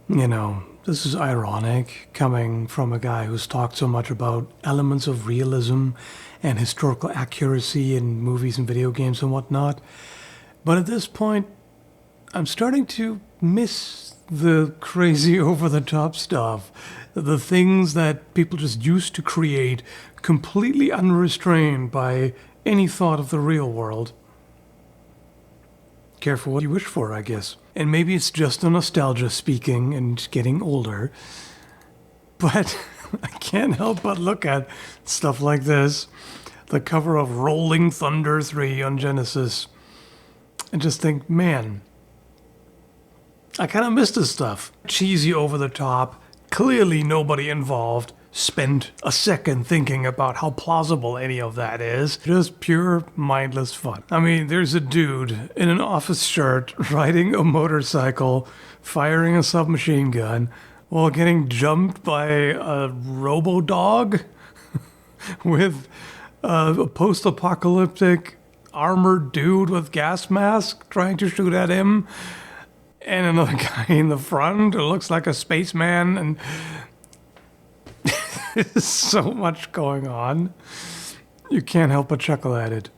You know, this is ironic coming from a guy who's talked so much about elements of realism and historical accuracy in movies and video games and whatnot. But at this point, I'm starting to miss the crazy over the top stuff. The things that people just used to create completely unrestrained by any thought of the real world. Careful what you wish for, I guess. And maybe it's just a nostalgia speaking and getting older. But I can't help but look at stuff like this, the cover of Rolling Thunder 3 on Genesis, and just think, man, I kind of miss this stuff. Cheesy, over the top, clearly nobody involved spent a second thinking about how plausible any of that is. Just pure mindless fun. I mean, there's a dude in an office shirt riding a motorcycle, firing a submachine gun, while getting jumped by a robo-dog with a post-apocalyptic armored dude with gas mask trying to shoot at him, and another guy in the front who looks like a spaceman, and there's so much going on. You can't help but chuckle at it.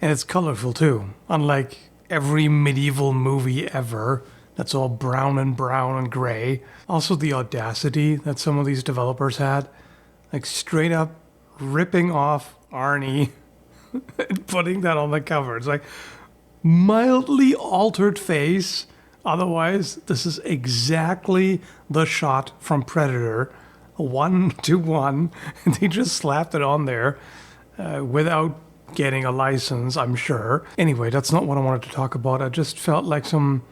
And it's colorful too, unlike every medieval movie ever that's all brown and gray. Also the audacity that some of these developers had, like straight up ripping off Arnie and putting that on the cover. It's like mildly altered face. Otherwise, this is exactly the shot from Predator, 1-to-1, and they just slapped it on there without getting a license, I'm sure. Anyway, that's not what I wanted to talk about. I just felt like some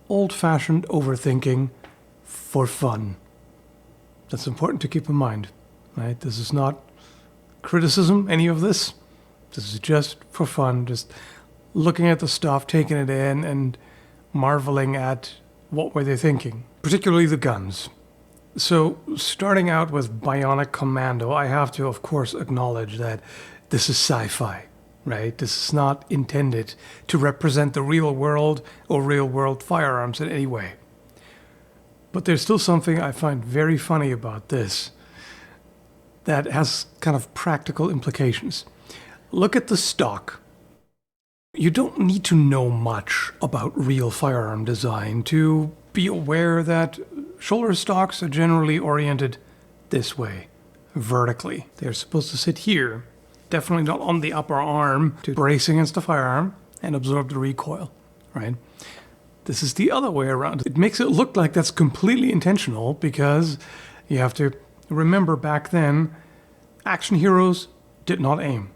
old-fashioned overthinking for fun. That's important to keep in mind, right? This is not criticism, any of this. This is just for fun, just looking at the stuff, taking it in, and marveling at what were they thinking, particularly the guns. So, starting out with Bionic Commando, I have to, of course, acknowledge that this is sci-fi, right? This is not intended to represent the real world or real-world firearms in any way. But there's still something I find very funny about this that has kind of practical implications. Look at the stock. You don't need to know much about real firearm design to be aware that shoulder stocks are generally oriented this way, vertically. They're supposed to sit here, definitely not on the upper arm to brace against the firearm and absorb the recoil, right? This is the other way around. It makes it look like that's completely intentional because you have to remember back then, action heroes did not aim.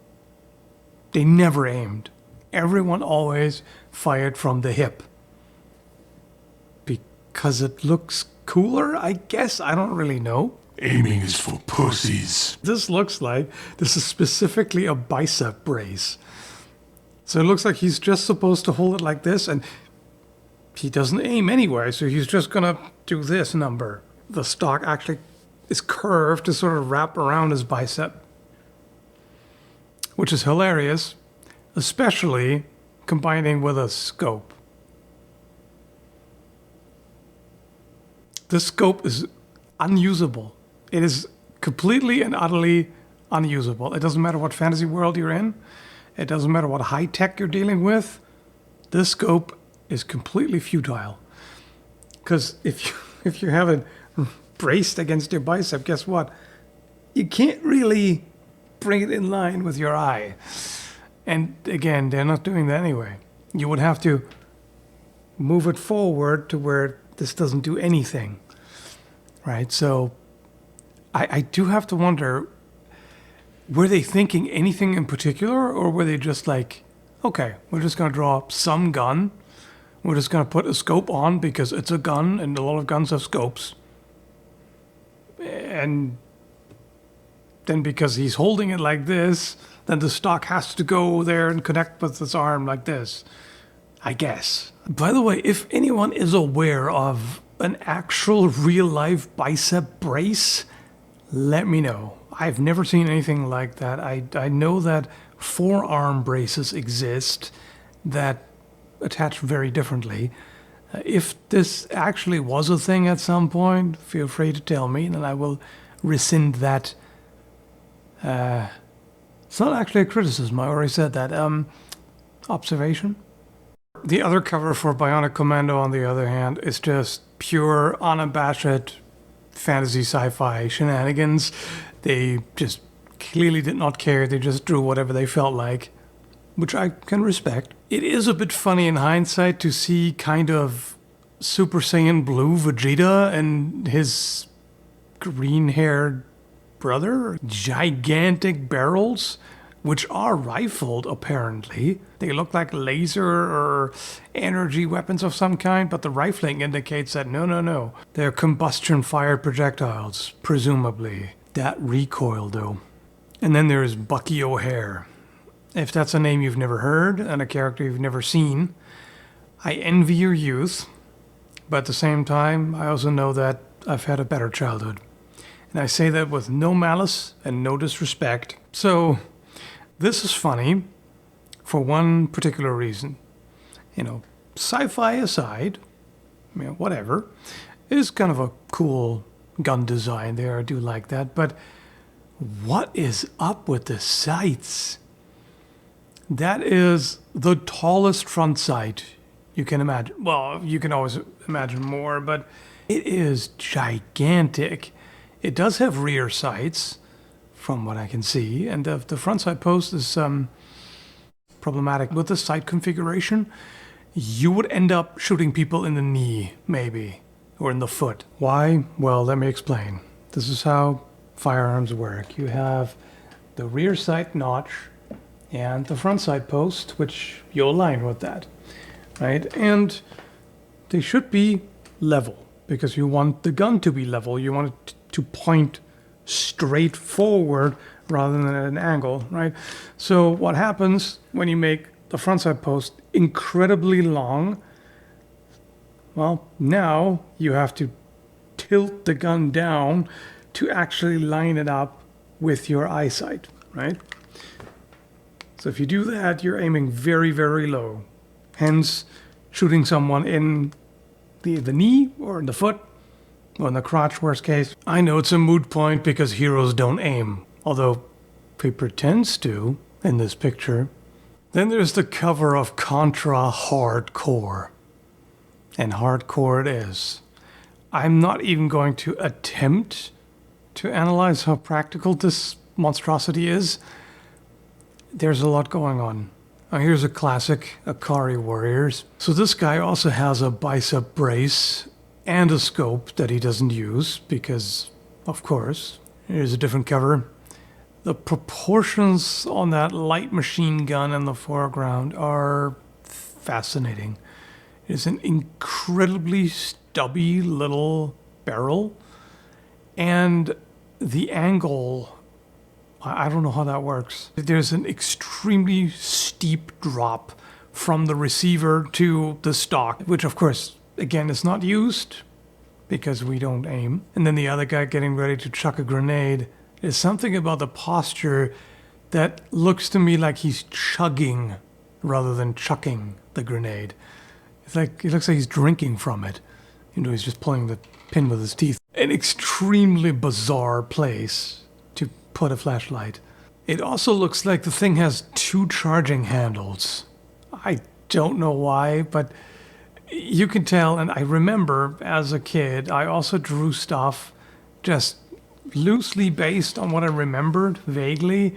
They never aimed. Everyone always fired from the hip. Because it looks cooler, I guess? I don't really know. Aiming is for pussies. This looks like this is specifically a bicep brace. So it looks like he's just supposed to hold it like this, and he doesn't aim anyway, so he's just gonna do this number. The stock actually is curved to sort of wrap around his bicep, which is hilarious, especially combining with a scope. This scope is unusable. It is completely and utterly unusable. It doesn't matter what fantasy world you're in. It doesn't matter what high tech you're dealing with. This scope is completely futile. Because if you have it braced against your bicep, guess what? You can't really bring it in line with your eye. And again, they're not doing that anyway. You would have to move it forward to where this doesn't do anything, right? So I do have to wonder, were they thinking anything in particular, or were they just like, okay, we're just going to draw some gun. We're just going to put a scope on because it's a gun and a lot of guns have scopes. And then because he's holding it like this, then the stock has to go there and connect with his arm like this, I guess. By the way, if anyone is aware of an actual real-life bicep brace, let me know. I've never seen anything like that. I know that forearm braces exist that attach very differently. If this actually was a thing at some point, feel free to tell me, and I will rescind that. It's not actually a criticism, I already said that. Observation. The other cover for Bionic Commando, on the other hand, is just pure, unabashed fantasy sci-fi shenanigans. They just clearly did not care. They just drew whatever they felt like, which I can respect. It is a bit funny in hindsight to see kind of Super Saiyan Blue Vegeta and his green-haired brother. Gigantic barrels, which are rifled, apparently. They look like laser or energy weapons of some kind, but the rifling indicates that no. They're combustion-fired projectiles, presumably. That recoil, though. And then there's Bucky O'Hare. If that's a name you've never heard and a character you've never seen, I envy your youth, but at the same time, I also know that I've had a better childhood. And I say that with no malice and no disrespect. So, this is funny for one particular reason. Sci-fi aside, whatever, it is kind of a cool gun design there. I do like that. But what is up with the sights? That is the tallest front sight you can imagine. Well, you can always imagine more, but it is gigantic. It does have rear sights, from what I can see, and the front sight post is problematic. With the sight configuration, you would end up shooting people in the knee, maybe, or in the foot. Why? Well, let me explain. This is how firearms work. You have the rear sight notch and the front sight post, which you align with that, right? And they should be level, because you want the gun to be level. You want it to point straight forward rather than at an angle, right? So what happens when you make the front sight post incredibly long? Well, now you have to tilt the gun down to actually line it up with your eyesight, right? So if you do that, you're aiming very, very low. Hence, shooting someone in the knee or in the foot or in the crotch, worst case. I know it's a moot point because heroes don't aim, although he pretends to in this picture. Then there's the cover of Contra Hardcore. And hardcore it is. I'm not even going to attempt to analyze how practical this monstrosity is. There's a lot going on. Now here's a classic Akari Warriors. So this guy also has a bicep brace and a scope that he doesn't use because, of course, here's a different cover. The proportions on that light machine gun in the foreground are fascinating. It's an incredibly stubby little barrel, and the angle, I don't know how that works. There's an extremely steep drop from the receiver to the stock, which of course, again, is not used because we don't aim. And then the other guy getting ready to chuck a grenade. There's something about the posture that looks to me like he's chugging rather than chucking the grenade. It's like, it looks like he's drinking from it. He's just pulling the pin with his teeth. An extremely bizarre place to put a flashlight. It also looks like the thing has 2 charging handles. I don't know why, but you can tell, and I remember as a kid, I also drew stuff just loosely based on what I remembered vaguely,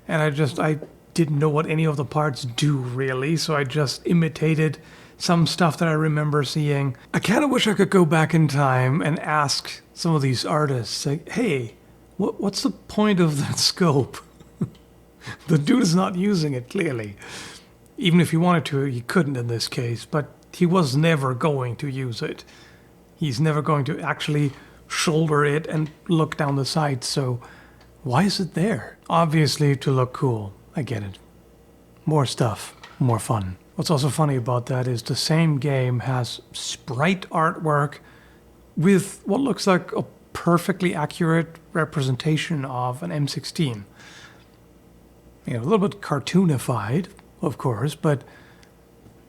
and I didn't know what any of the parts do really, so I just imitated some stuff that I remember seeing. I kind of wish I could go back in time and ask some of these artists, like, hey, what's the point of that scope? The dude is not using it, clearly. Even if he wanted to, he couldn't in this case, but he was never going to use it. He's never going to actually shoulder it and look down the sights, so why is it there? Obviously to look cool. I get it. More stuff, more fun. What's also funny about that is the same game has sprite artwork with what looks like a perfectly accurate representation of an M16. A little bit cartoonified, of course, but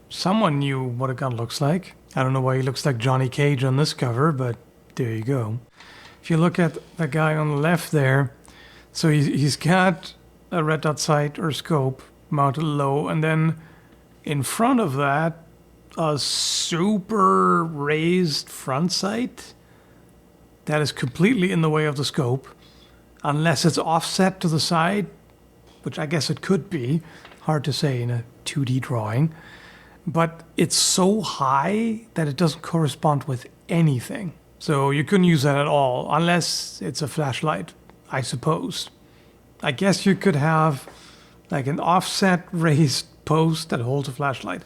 someone knew what a gun looks like. I don't know why he looks like Johnny Cage on this cover, but there you go. If you look at the guy on the left there, so he's got a red dot sight or scope mounted low, and then in front of that, a super raised front sight that is completely in the way of the scope, unless it's offset to the side, which I guess it could be. Hard to say in a 2D drawing. But it's so high that it doesn't correspond with anything. So you couldn't use that at all, unless it's a flashlight, I suppose. I guess you could have like an offset raised post that holds a flashlight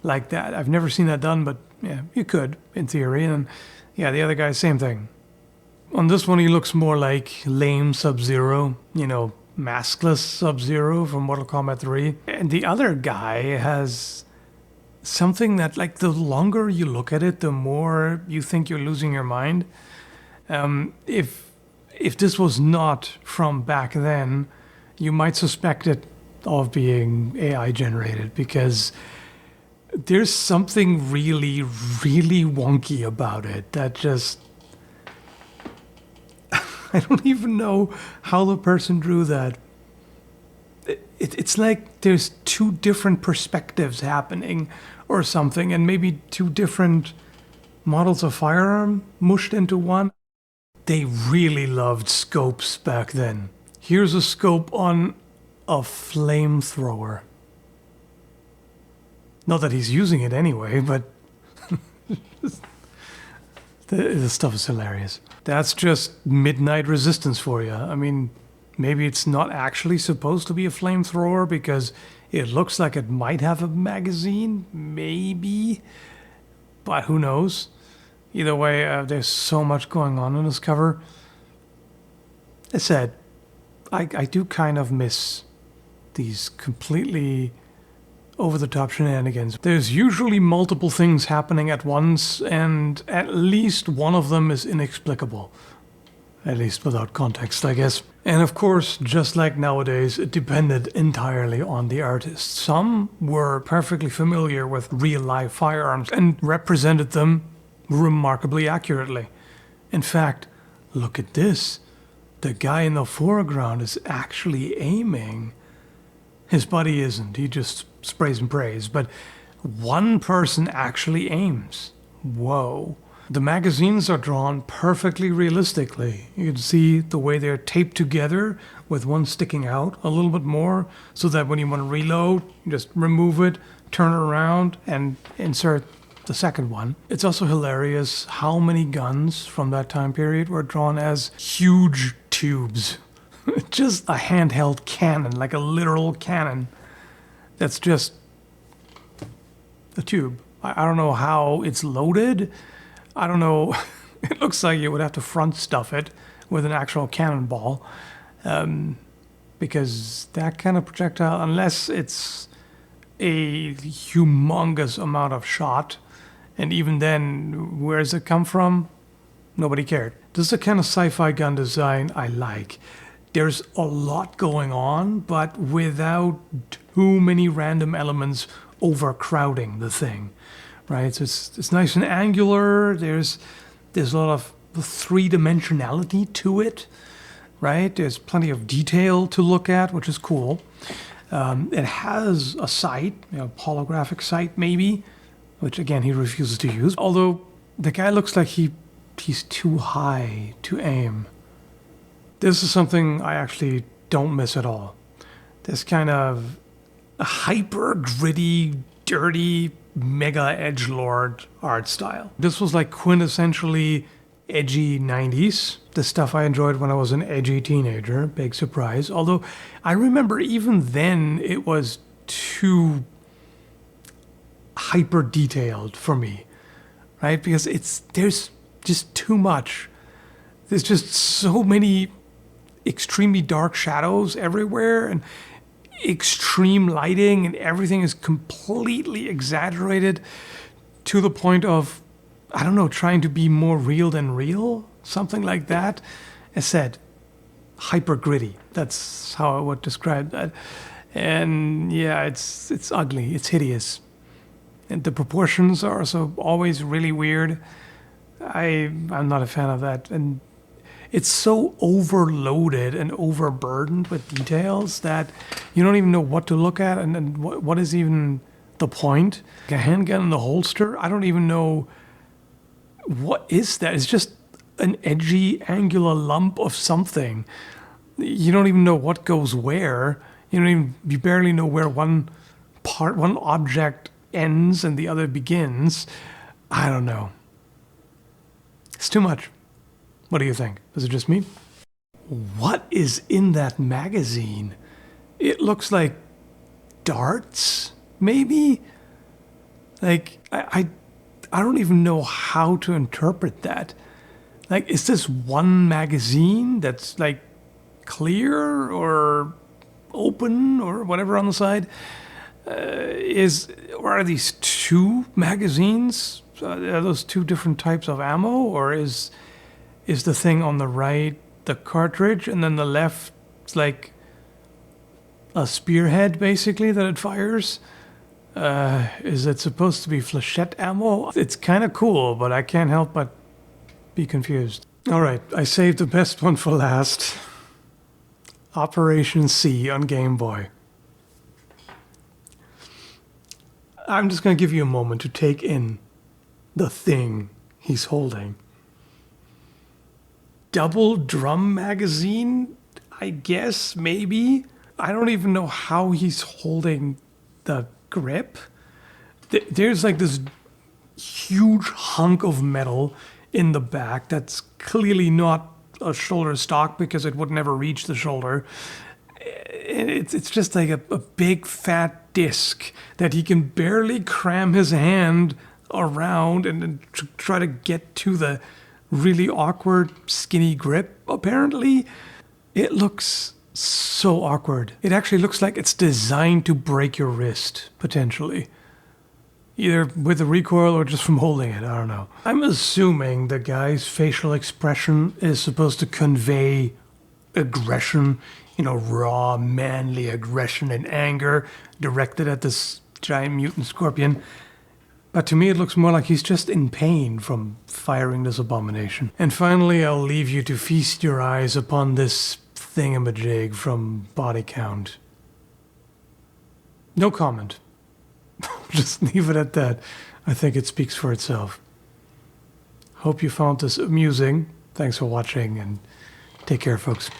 like that. I've never seen that done, but yeah, you could in theory. And yeah, the other guy, same thing. On this one, he looks more like lame Sub-Zero, maskless Sub-Zero from Mortal Kombat 3. And the other guy has something that, like, the longer you look at it, the more you think you're losing your mind. If this was not from back then, you might suspect it of being AI generated, because there's something really, really wonky about it that just... I don't even know how the person drew that. It's like there's two different perspectives happening or something, and maybe two different models of firearm mushed into one. They really loved scopes back then. Here's a scope on a flamethrower. Not that he's using it anyway, but the stuff is hilarious. That's just midnight resistance for you. I mean, maybe it's not actually supposed to be a flamethrower because it looks like it might have a magazine, maybe, but who knows? Either way, there's so much going on in this cover. I said, I do kind of miss these completely over-the-top shenanigans. There's usually multiple things happening at once, and at least one of them is inexplicable. At least without context, I guess. And of course, just like nowadays, it depended entirely on the artist. Some were perfectly familiar with real-life firearms and represented them remarkably accurately. In fact, look at this. The guy in the foreground is actually aiming. His buddy isn't, he just sprays and prays, but one person actually aims. Whoa. The magazines are drawn perfectly realistically. You can see the way they're taped together with one sticking out a little bit more, so that when you want to reload, you just remove it, turn it around, and insert the second one. It's also hilarious how many guns from that time period were drawn as huge tubes. Just a handheld cannon, like a literal cannon. That's just a tube. I don't know how it's loaded. I don't know. It looks like you would have to front stuff it with an actual cannonball. Because that kind of projectile, unless it's a humongous amount of shot, and even then, where does it come from? Nobody cared. This is the kind of sci-fi gun design I like. There's a lot going on, but without too many random elements overcrowding the thing, right? So it's nice and angular. There's a lot of three-dimensionality to it, right? There's plenty of detail to look at, which is cool. It has a sight, holographic sight maybe, which again he refuses to use. Although the guy looks like he's too high to aim. This is something I actually don't miss at all. This kind of hyper gritty, dirty, mega edgelord art style. This was like quintessentially edgy 90s. The stuff I enjoyed when I was an edgy teenager. Big surprise. Although I remember even then it was too hyper detailed for me, right? Because there's just too much. There's just so many extremely dark shadows everywhere and extreme lighting, and everything is completely exaggerated to the point of, I don't know, trying to be more real than real, something like that. As said, hyper gritty. That's how I would describe that. And yeah, it's ugly, it's hideous. And the proportions are also always really weird. I'm not a fan of that. And it's so overloaded and overburdened with details that you don't even know what to look at and what is even the point. Like a handgun in the holster, I don't even know what is that. It's just an edgy, angular lump of something. You don't even know what goes where. You barely know where one object ends and the other begins. I don't know. It's too much. What do you think? Is it just me? What is in that magazine? It looks like darts, maybe? Like, I don't even know how to interpret that. Like, is this one magazine that's like clear or open or whatever on the side? Or are these two magazines? Are those two different types of ammo? Or is the thing on the right the cartridge and then the left like a spearhead basically that it fires? Is it supposed to be flechette ammo? It's kind of cool, but I can't help but be confused. All right, I saved the best one for last. Operation C on Game Boy. I'm just going to give you a moment to take in the thing he's holding. Double drum magazine, I guess, maybe? I don't even know how he's holding the grip. There's like this huge hunk of metal in the back that's clearly not a shoulder stock because it would never reach the shoulder. It's just like a big fat disc that he can barely cram his hand around and try to get to the really awkward skinny grip, apparently. It looks so awkward. It actually looks like it's designed to break your wrist, potentially. Either with the recoil or just from holding it, I don't know. I'm assuming the guy's facial expression is supposed to convey aggression, raw, manly aggression and anger directed at this giant mutant scorpion. But to me, it looks more like he's just in pain from firing this abomination. And finally, I'll leave you to feast your eyes upon this thingamajig from Body Count. No comment. Just leave it at that. I think it speaks for itself. Hope you found this amusing. Thanks for watching, and take care, folks.